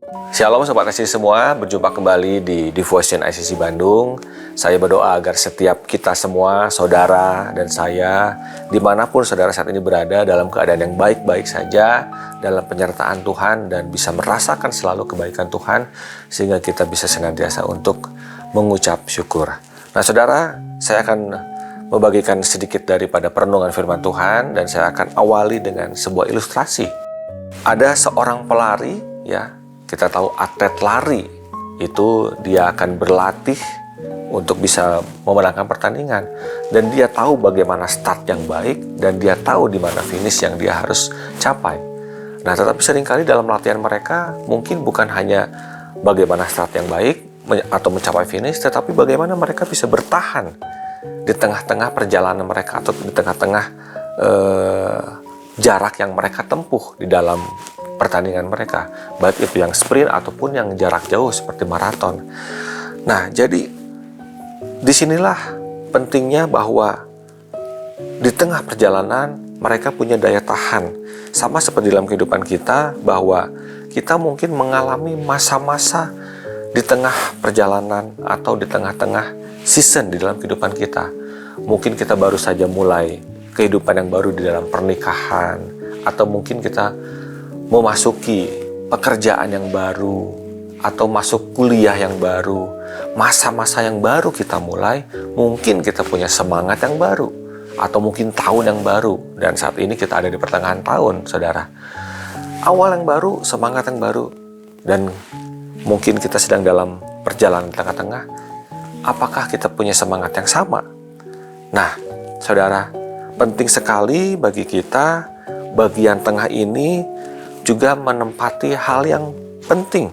Shalom Sobat ICC semua, berjumpa kembali di Devotion ICC Bandung. Saya berdoa agar setiap kita semua, saudara dan saya, dimanapun saudara saat ini berada, dalam keadaan yang baik-baik saja, dalam penyertaan Tuhan, dan bisa merasakan selalu kebaikan Tuhan, sehingga kita bisa senantiasa untuk mengucap syukur. Nah saudara, saya akan membagikan sedikit daripada perenungan firman Tuhan, dan saya akan awali dengan sebuah ilustrasi. Ada seorang pelari, kita tahu atlet lari itu dia akan berlatih untuk bisa memenangkan pertandingan, dan dia tahu bagaimana start yang baik, dan dia tahu di mana finish yang dia harus capai. Nah, tetapi seringkali dalam latihan mereka mungkin bukan hanya bagaimana start yang baik atau mencapai finish, tetapi bagaimana mereka bisa bertahan di tengah-tengah perjalanan mereka atau di tengah-tengah jarak yang mereka tempuh di dalam pertandingan mereka, baik itu yang sprint ataupun yang jarak jauh seperti maraton. Nah, jadi disinilah pentingnya bahwa di tengah perjalanan mereka punya daya tahan. Sama seperti dalam kehidupan kita, bahwa kita mungkin mengalami masa-masa di tengah perjalanan atau di tengah-tengah season di dalam kehidupan kita. Mungkin kita baru saja mulai kehidupan yang baru di dalam pernikahan, atau mungkin kita memasuki pekerjaan yang baru, atau masuk kuliah yang baru, masa-masa yang baru kita mulai, mungkin kita punya semangat yang baru, atau mungkin tahun yang baru, dan saat ini kita ada di pertengahan tahun, saudara. Awal yang baru, semangat yang baru, dan mungkin kita sedang dalam perjalanan di tengah-tengah. Apakah kita punya semangat yang sama? Nah, saudara, penting sekali bagi kita, bagian tengah ini juga menempati hal yang penting,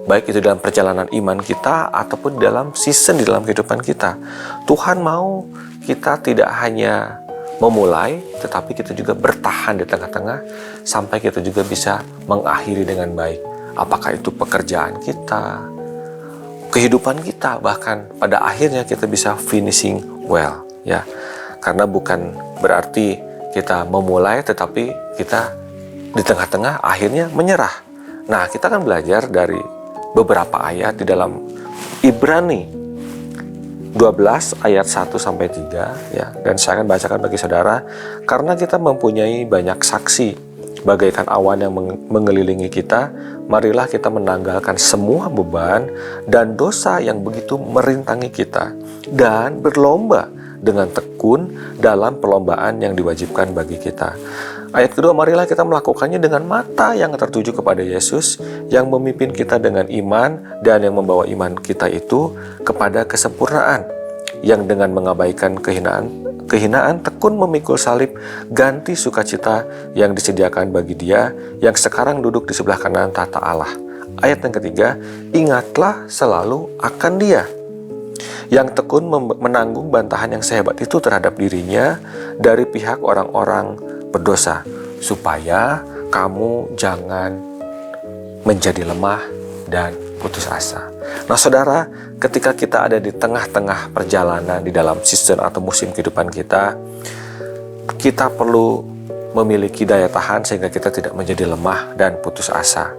baik itu dalam perjalanan iman kita ataupun dalam season di dalam kehidupan kita. Tuhan mau kita tidak hanya memulai, tetapi kita juga bertahan di tengah-tengah sampai kita juga bisa mengakhiri dengan baik. Apakah itu pekerjaan kita, kehidupan kita, bahkan pada akhirnya kita bisa finishing well, ya. Karena bukan berarti kita memulai tetapi kita di tengah-tengah akhirnya menyerah. Nah, kita akan belajar dari beberapa ayat di dalam Ibrani 12 ayat 1-3, ya. Dan saya akan bacakan bagi saudara, karena kita mempunyai banyak saksi bagaikan awan yang mengelilingi kita, marilah kita menanggalkan semua beban dan dosa yang begitu merintangi kita, dan berlomba dengan tekun dalam perlombaan yang diwajibkan bagi kita. Ayat kedua, marilah kita melakukannya dengan mata yang tertuju kepada Yesus, yang memimpin kita dengan iman dan yang membawa iman kita itu kepada kesempurnaan, yang dengan mengabaikan kehinaan tekun memikul salib, ganti sukacita yang disediakan bagi Dia yang sekarang duduk di sebelah kanan tahta Allah. Ayat yang ketiga, ingatlah selalu akan Dia yang tekun menanggung bantahan yang sehebat itu terhadap dirinya dari pihak orang-orang berdosa, supaya kamu jangan menjadi lemah dan putus asa. Nah saudara, ketika kita ada di tengah-tengah perjalanan di dalam season atau musim kehidupan kita, kita perlu memiliki daya tahan sehingga kita tidak menjadi lemah dan putus asa.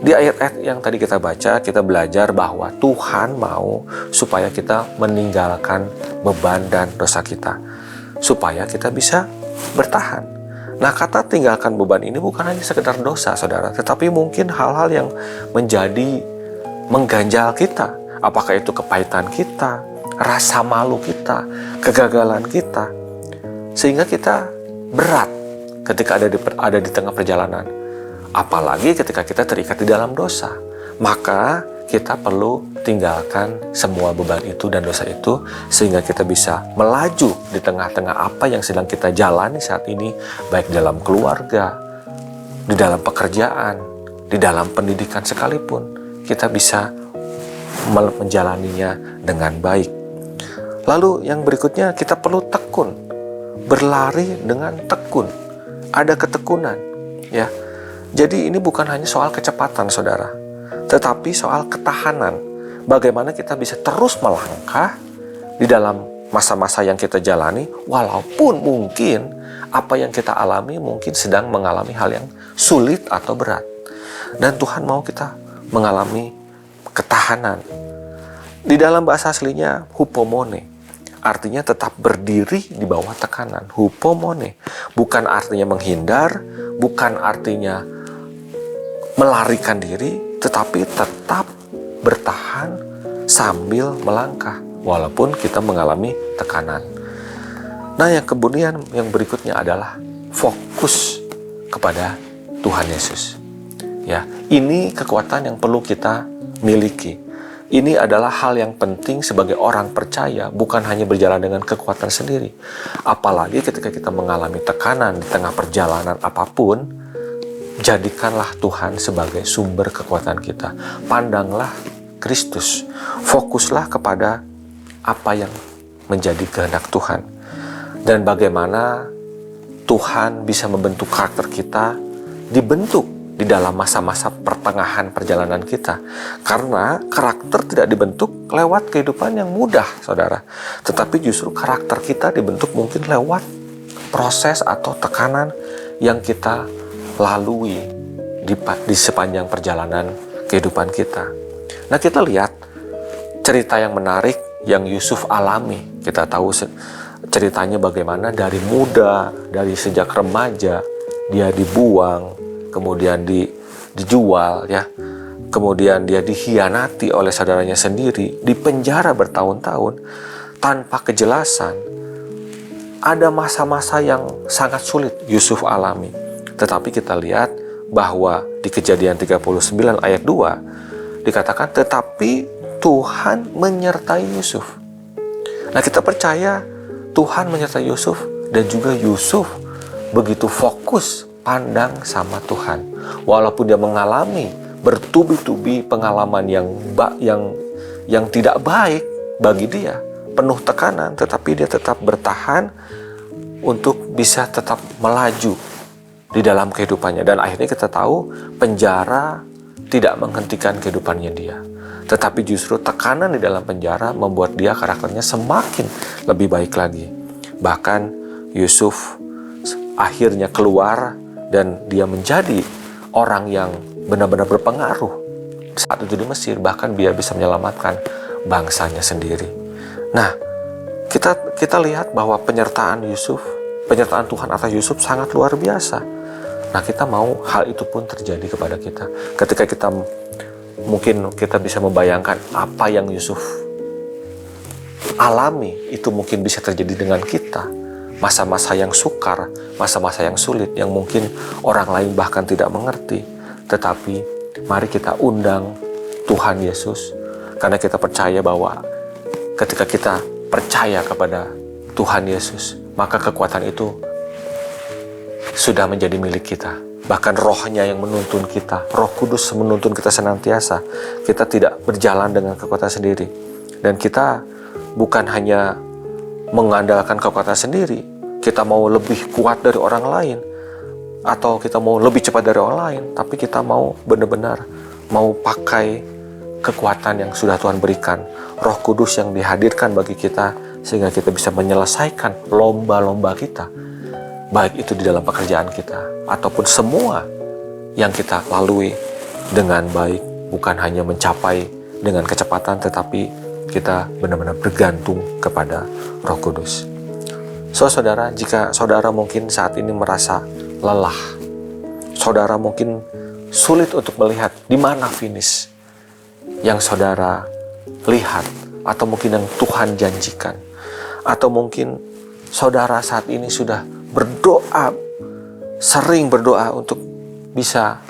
Di ayat-ayat yang tadi kita baca, kita belajar bahwa Tuhan mau supaya kita meninggalkan beban dan dosa kita, supaya kita bisa bertahan. Nah, kata tinggalkan beban ini bukan hanya sekedar dosa, saudara, tetapi mungkin hal-hal yang menjadi mengganjal kita. Apakah itu kepahitan kita, rasa malu kita, kegagalan kita, sehingga kita berat ketika ada di tengah perjalanan. Apalagi ketika kita terikat di dalam dosa, maka kita perlu tinggalkan semua beban itu dan dosa itu, sehingga kita bisa melaju di tengah-tengah apa yang sedang kita jalani saat ini, baik dalam keluarga, di dalam pekerjaan, di dalam pendidikan sekalipun, kita bisa menjalaninya dengan baik. Lalu yang berikutnya, kita perlu tekun, berlari dengan tekun, ada ketekunan, ya. Jadi ini bukan hanya soal kecepatan, saudara, tetapi soal ketahanan. Bagaimana kita bisa terus melangkah di dalam masa-masa yang kita jalani, walaupun mungkin apa yang kita alami mungkin sedang mengalami hal yang sulit atau berat. Dan Tuhan mau kita mengalami ketahanan. Di dalam bahasa aslinya hupomone, artinya tetap berdiri di bawah tekanan. Hupomone bukan artinya menghindar, bukan artinya melarikan diri, tetapi tetap bertahan sambil melangkah walaupun kita mengalami tekanan. Nah, yang kemudian yang berikutnya adalah fokus kepada Tuhan Yesus. Ya, ini kekuatan yang perlu kita miliki. Ini adalah hal yang penting sebagai orang percaya, bukan hanya berjalan dengan kekuatan sendiri. Apalagi ketika kita mengalami tekanan di tengah perjalanan apapun, jadikanlah Tuhan sebagai sumber kekuatan kita. Pandanglah Kristus. Fokuslah kepada apa yang menjadi kehendak Tuhan. Dan bagaimana Tuhan bisa membentuk karakter kita, dibentuk di dalam masa-masa pertengahan perjalanan kita. Karena karakter tidak dibentuk lewat kehidupan yang mudah, saudara. Tetapi justru karakter kita dibentuk mungkin lewat proses atau tekanan yang kita lalui di sepanjang perjalanan kehidupan kita. Nah, kita lihat cerita yang menarik yang Yusuf alami. Kita tahu ceritanya bagaimana dari muda, dari sejak remaja, dia dibuang, kemudian dijual, ya. Kemudian dia dikhianati oleh saudaranya sendiri, dipenjara bertahun-tahun tanpa kejelasan. Ada masa-masa yang sangat sulit Yusuf alami. Tetapi kita lihat bahwa di Kejadian 39 ayat 2 dikatakan, tetapi Tuhan menyertai Yusuf. Nah, kita percaya Tuhan menyertai Yusuf, dan juga Yusuf begitu fokus pandang sama Tuhan. Walaupun dia mengalami bertubi-tubi pengalaman yang tidak baik bagi dia, penuh tekanan, tetapi dia tetap bertahan untuk bisa tetap melaju di dalam kehidupannya. Dan akhirnya kita tahu penjara tidak menghentikan kehidupannya dia, tetapi justru tekanan di dalam penjara membuat dia karakternya semakin lebih baik lagi. Bahkan Yusuf akhirnya keluar dan dia menjadi orang yang benar-benar berpengaruh saat itu di Mesir. Bahkan dia bisa menyelamatkan bangsanya sendiri. Nah, kita lihat bahwa penyertaan Tuhan atas Yusuf sangat luar biasa. Nah, kita mau hal itu pun terjadi kepada kita. Ketika mungkin kita bisa membayangkan apa yang Yusuf alami, itu mungkin bisa terjadi dengan kita. Masa-masa yang sukar, masa-masa yang sulit, yang mungkin orang lain bahkan tidak mengerti. Tetapi mari kita undang Tuhan Yesus, karena kita percaya bahwa ketika kita percaya kepada Tuhan Yesus, maka kekuatan itu sudah menjadi milik kita. Bahkan rohnya yang menuntun kita, Roh Kudus menuntun kita senantiasa. Kita tidak berjalan dengan kekuatan sendiri. Dan kita bukan hanya mengandalkan kekuatan sendiri, kita mau lebih kuat dari orang lain, atau kita mau lebih cepat dari orang lain, tapi kita mau benar-benar mau pakai kekuatan yang sudah Tuhan berikan, Roh Kudus yang dihadirkan bagi kita, sehingga kita bisa menyelesaikan lomba-lomba kita, baik itu di dalam pekerjaan kita ataupun semua yang kita lalui dengan baik, bukan hanya mencapai dengan kecepatan, tetapi kita benar-benar bergantung kepada Roh Kudus. Saudara, jika saudara mungkin saat ini merasa lelah, saudara mungkin sulit untuk melihat di mana finish yang saudara lihat, atau mungkin yang Tuhan janjikan, atau mungkin saudara saat ini sudah berdoa, sering berdoa untuk bisa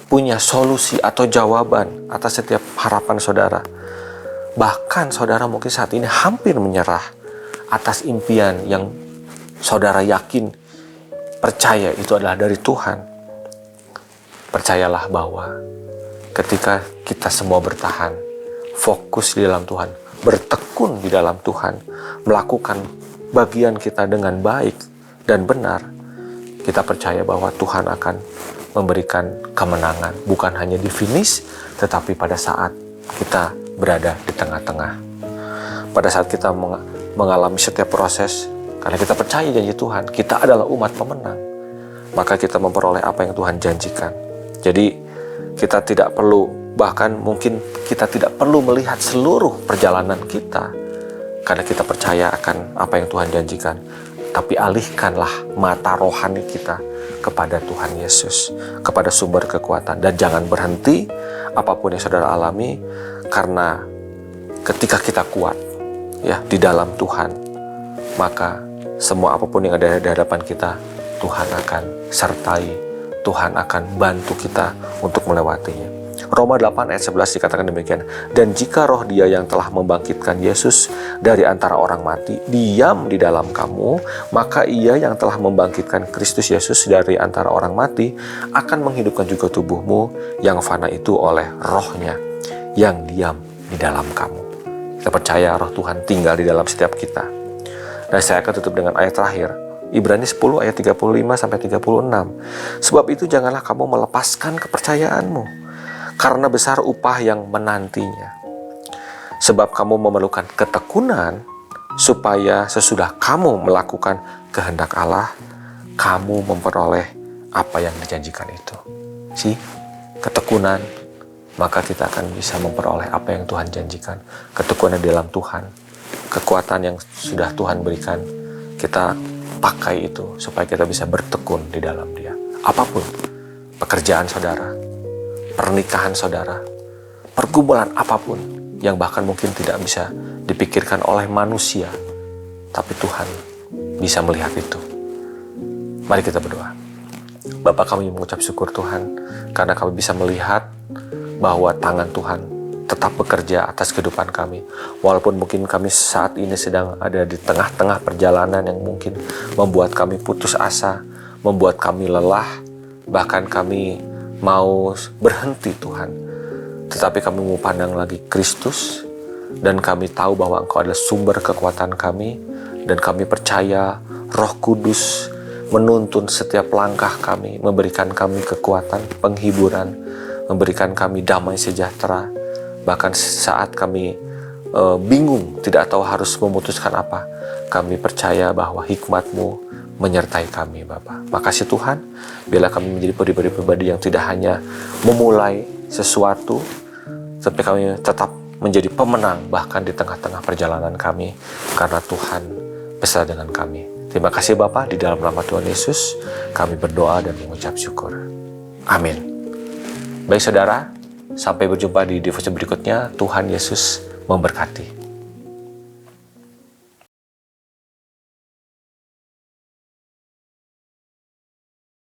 punya solusi atau jawaban atas setiap harapan saudara. Bahkan saudara mungkin saat ini hampir menyerah atas impian yang saudara yakin, percaya itu adalah dari Tuhan. Percayalah bahwa ketika kita semua bertahan, fokus di dalam Tuhan, bertekun di dalam Tuhan, melakukan bagian kita dengan baik dan benar, kita percaya bahwa Tuhan akan memberikan kemenangan, bukan hanya di finish, tetapi pada saat kita berada di tengah-tengah. Pada saat kita mengalami setiap proses, karena kita percaya janji Tuhan, kita adalah umat pemenang, maka kita memperoleh apa yang Tuhan janjikan. Jadi Kita tidak perlu, bahkan mungkin kita tidak perlu melihat seluruh perjalanan kita, karena kita percaya akan apa yang Tuhan janjikan. Tapi alihkanlah mata rohani kita kepada Tuhan Yesus, kepada sumber kekuatan. Dan jangan berhenti apapun yang saudara alami, karena ketika kita kuat ya di dalam Tuhan, maka semua apapun yang ada di hadapan kita, Tuhan akan sertai, Tuhan akan bantu kita untuk melewatinya. Roma 8 ayat 11 dikatakan demikian. Dan jika roh Dia yang telah membangkitkan Yesus dari antara orang mati diam di dalam kamu, maka Ia yang telah membangkitkan Kristus Yesus dari antara orang mati akan menghidupkan juga tubuhmu yang fana itu oleh rohnya yang diam di dalam kamu. Kita percaya roh Tuhan tinggal di dalam setiap kita. Dan saya akan tutup dengan ayat terakhir, Ibrani 10 ayat 35-36. Sebab itu janganlah kamu melepaskan kepercayaanmu, karena besar upah yang menantinya. Sebab kamu memerlukan ketekunan, supaya sesudah kamu melakukan kehendak Allah, kamu memperoleh apa yang dijanjikan itu. Ketekunan, maka kita akan bisa memperoleh apa yang Tuhan janjikan. Ketekunan di dalam Tuhan, kekuatan yang sudah Tuhan berikan, kita pakai itu supaya kita bisa bertekun di dalam Dia. Apapun pekerjaan saudara, pernikahan saudara, pergumulan apapun yang bahkan mungkin tidak bisa dipikirkan oleh manusia, tapi Tuhan bisa melihat itu. Mari kita berdoa. Bapa, kami mengucap syukur Tuhan, karena kami bisa melihat bahwa tangan Tuhan tetap bekerja atas kehidupan kami. Walaupun mungkin kami saat ini sedang ada di tengah-tengah perjalanan yang mungkin membuat kami putus asa, membuat kami lelah, bahkan kami mau berhenti Tuhan. Tetapi kami mau pandang lagi Kristus, dan kami tahu bahwa Engkau adalah sumber kekuatan kami, dan kami percaya Roh Kudus menuntun setiap langkah kami, memberikan kami kekuatan, penghiburan, memberikan kami damai sejahtera. Bahkan saat kami bingung, tidak tahu harus memutuskan apa, kami percaya bahwa hikmat-Mu menyertai kami, Bapa. Makasih Tuhan, bila kami menjadi pribadi-pribadi yang tidak hanya memulai sesuatu, tapi kami tetap menjadi pemenang bahkan di tengah-tengah perjalanan kami, karena Tuhan bersama dengan kami. Terima kasih Bapa, di dalam nama Tuhan Yesus kami berdoa dan mengucap syukur. Amin. Baik saudara, sampai berjumpa di devosi berikutnya. Tuhan Yesus memberkati.